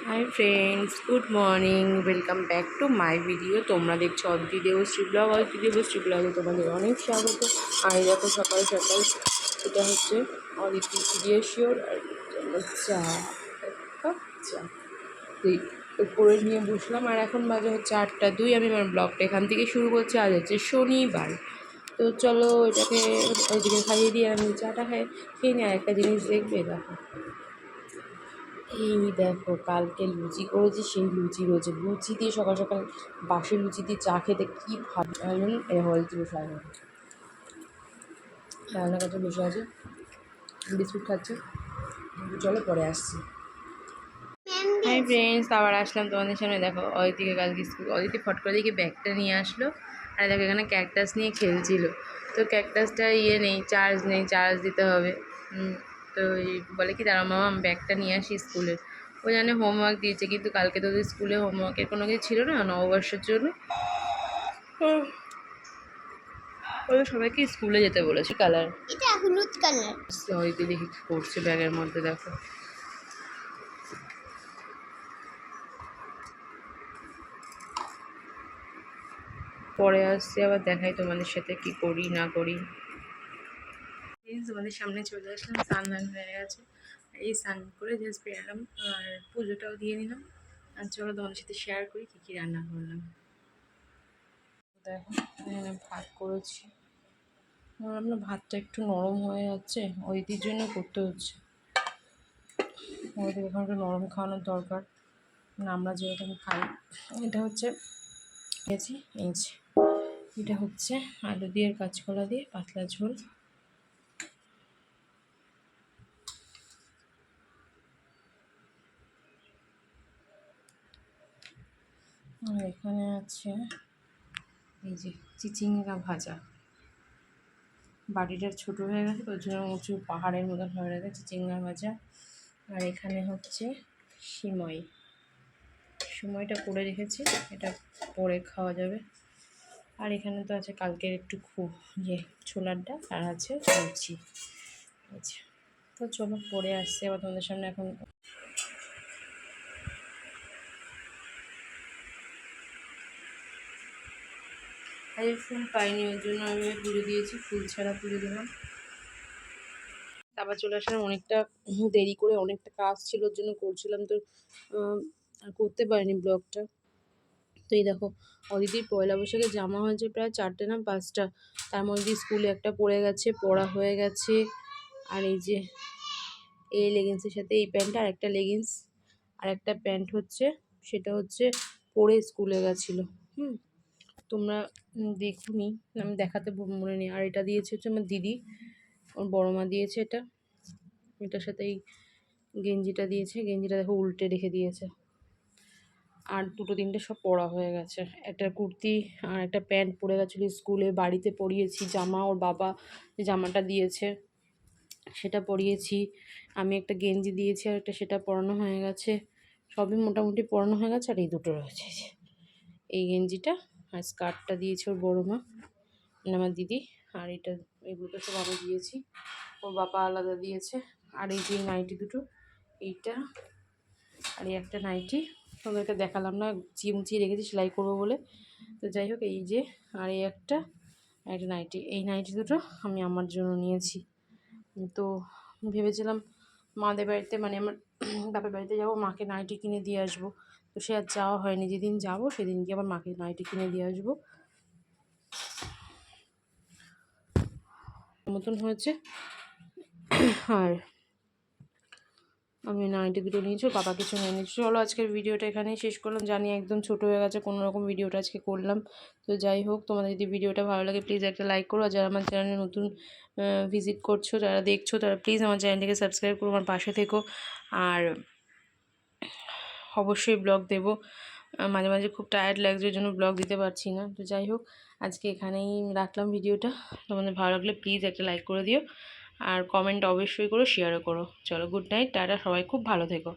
Hi friends, good morning. Welcome back to my video. তোমরা দেখছো Aditi Debashree blog. Aditi Debashree ব্লগে তোমাদের অনেক স্বাগত। আর দেখো সকাল সকাল এটা হচ্ছে অদিতি পিডিয়াশিওর আর চা, এক কাপ চা উপরে নিয়ে বসলাম। আর এখন বাজে হচ্ছে 8টা 2। আমি আমার ব্লগটা এখান থেকে শুরু করছি। আজ হচ্ছে শনিবার। তো চলো এটাকে ওইদিকে খাইয়ে দিয়ে আমি চাটা খেয়ে নিয়ে একটা জিনিস দেখবে। দেখো, এই দেখো, কালকে লুচি করেছি, সেই লুচি রয়েছে। লুচি দিয়ে সকাল সকাল বাসি লুচি দিয়ে চা খেতে কী ভাবলেন। হলদি বসে আছে, রান্নার কাছে বসে আছে, বিস্কুট খাচ্ছে। চলো পরে আসছি। হাই ফ্রেন্ডস, আবার আসলাম তোমাদের সামনে। দেখো, অদিতিকে কালকে স্কুল, অদিতি ফট করে দেখি ব্যাগটা নিয়ে আসলো। আর দেখো এখানে ক্যাকটাস নিয়ে খেলছিল। তো ক্যাকটাসটা নেই, চার্জ দিতে হবে। তো বলে কি, দাঁড়া মামা আমি ব্যাগটা নিয়ে আসি স্কুলের। ও জানে হোমওয়ার্ক দিয়েছে, কিন্তু কালকে তো স্কুলে হোমওয়ার্কের কোনো কিছু ছিল না, নববর্ষের জন্য। ওদের সবাইকে স্কুলে যেতে বলেছে। কালার এটা হলুদ কালার। অদিতি দেখি কি করছে ব্যাগের মধ্যে। দেখো, পরে আসছি, আবার দেখাই তোমাদের সাথে কি করি না করি। তোমাদের সামনে চলে আসলাম, স্নান হয়ে গেছে। এই স্নান করে জাস্ট বেরোলাম, আর পুজোটাও দিয়ে নিলাম। আর চলো তোমাদের সাথে শেয়ার করি কী কী রান্না করলাম। দেখো, এখানে ভাত করেছি। ভাবলাম না, ভাতটা একটু নরম হয়ে যাচ্ছে, ওইটির জন্য করতে হচ্ছে। ওইদিকে এখন একটু নরম খাওয়ানোর দরকার, না আমরা যেরকম খাই। এটা হচ্ছে গেছি, এই যে এটা হচ্ছে আলু দিয়ে কাঁচকলা দিয়ে পাতলা ঝোল। আর এখানে আছে এই যে চিচিঙ্গা ভাজা। বাড়িটা ছোটো হয়ে গেছে, তো ওই জন্য উঁচু পাহাড়ের মতন হয়ে গেছে। চিচিঙ্গা ভাজা। আর এখানে হচ্ছে সময়টা করে রেখেছি, এটা পরে খাওয়া যাবে। আর এখানে তো আছে কালকের একটু ছোলার ডাল, আর আছে লুচি। আচ্ছা, তো চলো পরে আসছি আবার তোমাদের সামনে। এখন আজ ফুল পাইনি, ওর জন্য আমি পুজো দিয়েছি, ফুল ছাড়া পুজো দিলাম। তারপর চলে আসলাম, অনেকটা দেরি করে, অনেকটা কাজ ছিল ওর জন্য করছিলাম, তো আর করতে পারিনি ব্লগটা। তো এই দেখো, অদিতির পয়লা বৈশাখে জামা হয়েছে প্রায় 4টে না 5টা। তার মধ্যে স্কুলে একটা পড়ে গেছে, পড়া হয়ে গেছে। আর এই যে এই লেগিংসের সাথে এই প্যান্টটা, আর একটা লেগিংস আর একটা প্যান্ট হচ্ছে, সেটা হচ্ছে পরে স্কুলে গেছিলো। তোমরা দেখুনি, আমি দেখাতে মনে নেই। আর এটা দিয়েছে হচ্ছে আমার দিদি, ওর বড় মা দিয়েছে। এটার সাথে এই গেঞ্জিটা দিয়েছে। গেঞ্জিটা দেখো উল্টে রেখে দিয়েছে। আর 2-3টে সব পরা হয়ে গেছে। একটা কুর্তি আর একটা প্যান্ট পরে গেছিলো স্কুলে। বাড়িতে পরিয়েছি জামা, ওর বাবা যে জামাটা দিয়েছে সেটা পরিয়েছি। আমি একটা গেঞ্জি দিয়েছি, আর একটা সেটা পরানো হয়ে গেছে। সবই মোটামুটি পরানো হয়ে গেছে। আর এই দুটো রয়েছে, এই গেঞ্জিটা আর স্কার্টটা দিয়েছে ওর বড়ো মা, মানে আমার দিদি। আর এগুলো সব আমি দিয়েছি, ওর বাবা আলাদা দিয়েছে। আর এই যে নাইটি দুটো, এইটা আর এই একটা নাইটি, তোমাদেরকে দেখালাম না, মুচিয়ে রেখেছি সেলাই করবো বলে। তো যাই হোক, এই যে আর এই একটা নাইটি, এই নাইটি দুটো আমি আমার জন্য নিয়েছি। তো ভেবেছিলাম মাদের বাড়িতে, মানে আমার বাপের বাড়িতে যাবো, মাকে নাইটি কিনে দিয়ে আসবো। তো সে আর যাওয়া হয়নি। যেদিন যাবো সেদিন গিয়ে আবার মাকে নাইটি কিনে দিয়ে আসবো। মতন হয়েছে। আর আমি নাইটি দুটো নিয়েছি, বাবা কিছু নিয়ে নিয়েছি। চলো আজকের ভিডিওটা এখানেই শেষ করলাম। জানি একদম ছোটো হয়ে গেছে, কোনো রকম ভিডিওটা আজকে করলাম। তো যাই হোক, তোমাদের যদি ভিডিওটা ভালো লাগে প্লিজ একটা লাইক করো। আর যারা আমার চ্যানেলে নতুন ভিজিট করছো, যারা দেখছো, তারা প্লিজ আমার চ্যানেলটিকে সাবস্ক্রাইব করো, আমার পাশে থেকো। আর অবশ্যই ব্লগ দেবো। মাঝে মাঝে খুব টায়ার্ড লাগছে, ওই জন্য ব্লগ দিতে পারছি না। তো যাই হোক, আজকে এখানেই রাখলাম ভিডিওটা। তোমাদের ভালো লাগলে প্লিজ একটা লাইক করে দিও, আর কমেন্ট অবশ্যই করো, শেয়ারও করো। চলো, গুড নাইট, টাটা, সবাই খুব ভালো থেকো।